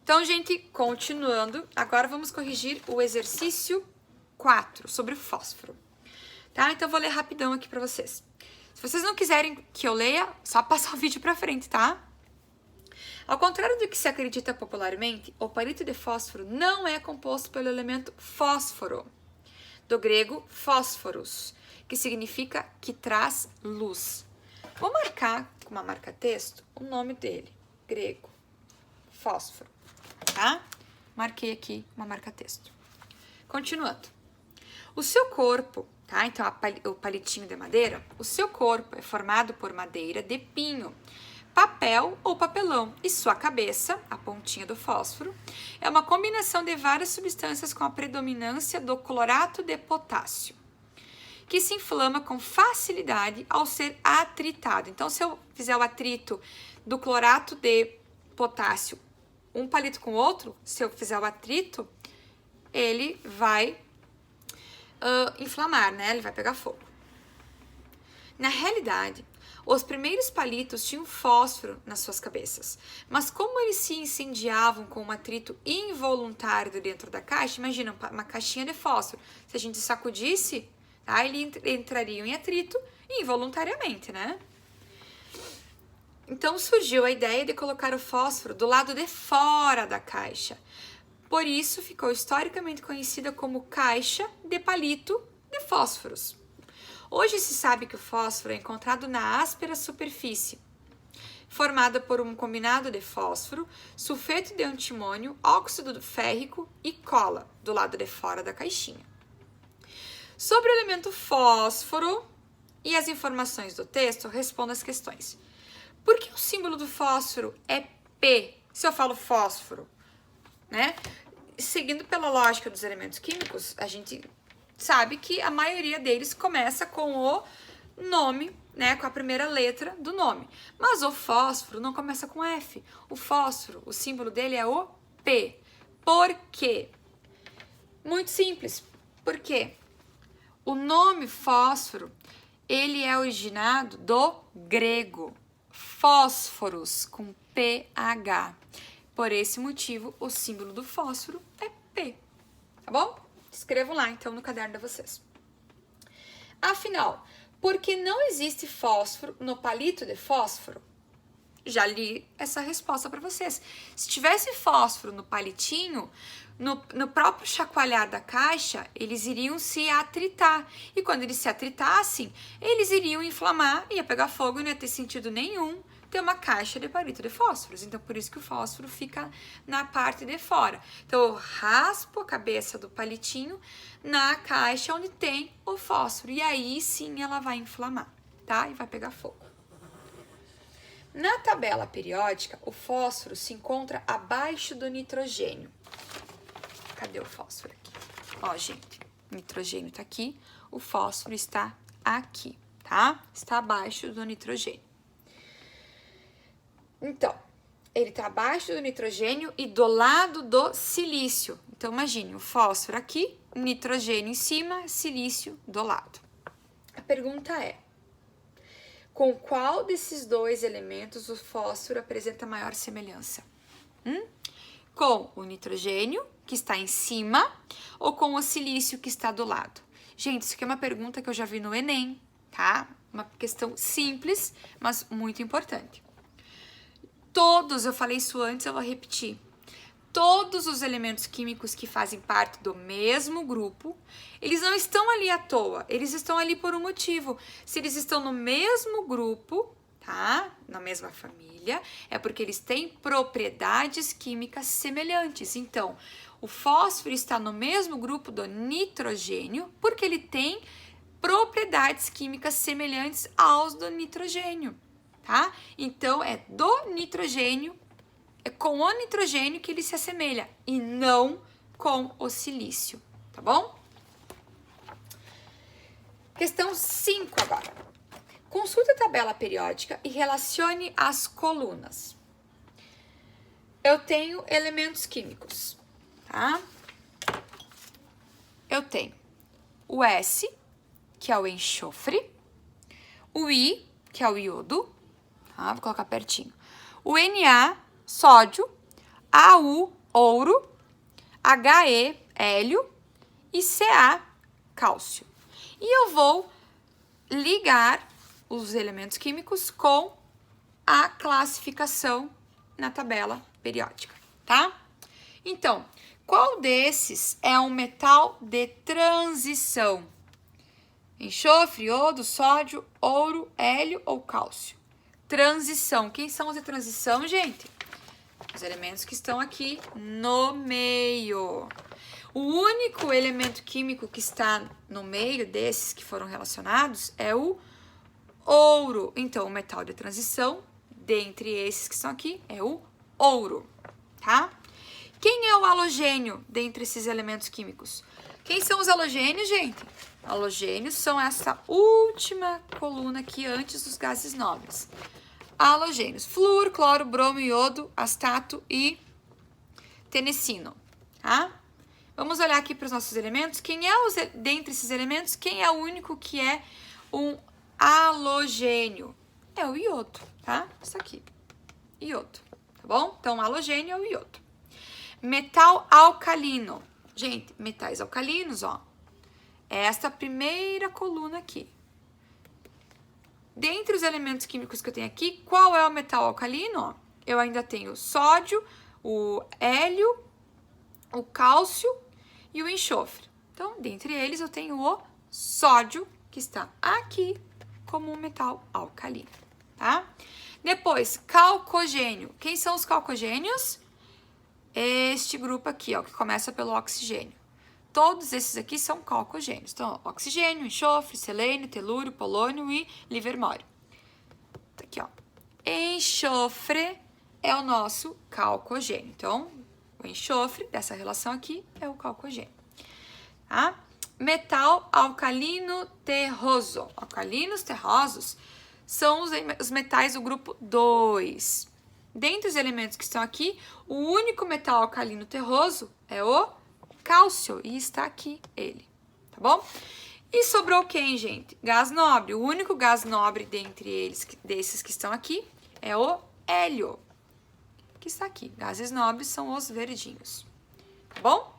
Então, gente, continuando, agora vamos corrigir o exercício 4 sobre o fósforo. Tá? Então, eu vou ler rapidão aqui pra vocês. Se vocês não quiserem que eu leia, só passar o vídeo pra frente, tá? Ao contrário do que se acredita popularmente, o palito de fósforo não é composto pelo elemento fósforo, do grego fósforos, que significa que traz luz. Vou marcar com uma marca-texto o nome dele, grego, fósforo, tá? Marquei aqui uma marca-texto. Continuando. O seu corpo, tá? Então, o palitinho de madeira, o seu corpo é formado por madeira de pinho, papel ou papelão, e sua cabeça, a pontinha do fósforo, é uma combinação de várias substâncias com a predominância do clorato de potássio, que se inflama com facilidade ao ser atritado. Então, se eu fizer o atrito do clorato de potássio, um palito com o outro, se eu fizer o atrito, ele vai inflamar, né? Ele vai pegar fogo. Na realidade, os primeiros palitos tinham fósforo nas suas cabeças, mas como eles se incendiavam com um atrito involuntário dentro da caixa, imagina uma caixinha de fósforo, se a gente sacudisse, tá, ele entraria em atrito involuntariamente, né? Então surgiu a ideia de colocar o fósforo do lado de fora da caixa. Por isso ficou historicamente conhecida como caixa de palito de fósforos. Hoje se sabe que o fósforo é encontrado na áspera superfície, formada por um combinado de fósforo, sulfeto de antimônio, óxido férrico e cola, do lado de fora da caixinha. Sobre o elemento fósforo e as informações do texto, respondo as questões. Por que o símbolo do fósforo é P? Se eu falo fósforo, né? Seguindo pela lógica dos elementos químicos, a gente sabe que a maioria deles começa com o nome, né, com a primeira letra do nome. Mas o fósforo não começa com F. O fósforo, o símbolo dele é o P. Por quê? Muito simples. Por quê? O nome fósforo, ele é originado do grego. Fósforos, com PH. Por esse motivo, o símbolo do fósforo é P. Tá bom? Escrevam lá, então, no caderno de vocês. Afinal, por que não existe fósforo no palito de fósforo? Já li essa resposta para vocês. Se tivesse fósforo no palitinho, no próprio chacoalhar da caixa, eles iriam se atritar. E quando eles se atritassem, eles iriam inflamar, ia pegar fogo e não ia ter sentido nenhum ter uma caixa de palito de fósforos. Então, por isso que o fósforo fica na parte de fora. Então, eu raspo a cabeça do palitinho na caixa onde tem o fósforo. E aí, sim, ela vai inflamar, tá? E vai pegar fogo. Na tabela periódica, o fósforo se encontra abaixo do nitrogênio. Cadê o fósforo aqui? Ó, gente, o nitrogênio tá aqui, o fósforo está aqui, tá? Está abaixo do nitrogênio. Então, ele está abaixo do nitrogênio e do lado do silício. Então, imagine, o fósforo aqui, o nitrogênio em cima, silício do lado. A pergunta é, com qual desses dois elementos o fósforo apresenta maior semelhança? Com o nitrogênio, que está em cima, ou com o silício, que está do lado? Gente, isso aqui é uma pergunta que eu já vi no Enem, tá? Uma questão simples, mas muito importante. Todos, eu falei isso antes, eu vou repetir. Todos os elementos químicos que fazem parte do mesmo grupo, eles não estão ali à toa, eles estão ali por um motivo. Se eles estão no mesmo grupo, tá? Na mesma família, é porque eles têm propriedades químicas semelhantes. Então, o fósforo está no mesmo grupo do nitrogênio porque ele tem propriedades químicas semelhantes aos do nitrogênio. Tá? Então, é do nitrogênio, é com o nitrogênio que ele se assemelha e não com o silício, tá bom? Questão 5 agora. Consulte a tabela periódica e relacione as colunas. Eu tenho elementos químicos, tá? Eu tenho o S, que é o enxofre, o I, que é o iodo, tá? Vou colocar pertinho. O Na, sódio, AU, ouro, HE, hélio e Ca, cálcio. E eu vou ligar os elementos químicos com a classificação na tabela periódica, tá? Então, qual desses é um metal de transição? Enxofre, iodo, sódio, ouro, hélio ou cálcio? Transição. Quem são os de transição, gente? Os elementos que estão aqui no meio. O único elemento químico que está no meio desses que foram relacionados é o ouro. Então, o metal de transição, dentre esses que estão aqui, é o ouro, tá? Quem é o halogênio dentre esses elementos químicos? Quem são os halogênios, gente? Halogênios são essa última coluna aqui antes dos gases nobres. Halogênios: flúor, cloro, bromo, iodo, astato e tenecino, tá? Vamos olhar aqui para os nossos elementos. Dentre esses elementos, quem é o único que é um halogênio? É o iodo, tá? Isso aqui, iodo, tá bom? Então, halogênio é o iodo. Metal alcalino. Gente, metais alcalinos, ó. É esta primeira coluna aqui. Dentre os elementos químicos que eu tenho aqui, qual é o metal alcalino? Ó, eu ainda tenho o sódio, o hélio, o cálcio e o enxofre. Então, dentre eles, eu tenho o sódio, que está aqui como um metal alcalino, tá? Depois, calcogênio. Quem são os calcogênios? Este grupo aqui, ó, que começa pelo oxigênio. Todos esses aqui são calcogênios. Então, oxigênio, enxofre, selênio, telúrio, polônio e livermório. Tá aqui, ó. Enxofre é o nosso calcogênio. Então, o enxofre dessa relação aqui é o calcogênio. Tá? Metal alcalino terroso. Alcalinos terrosos são os metais do grupo 2. Dentre os elementos que estão aqui, o único metal alcalino terroso é o cálcio, e está aqui ele, tá bom? E sobrou quem, gente? Gás nobre. O único gás nobre dentre eles, desses que estão aqui, é o hélio, que está aqui. Gases nobres são os verdinhos, tá bom?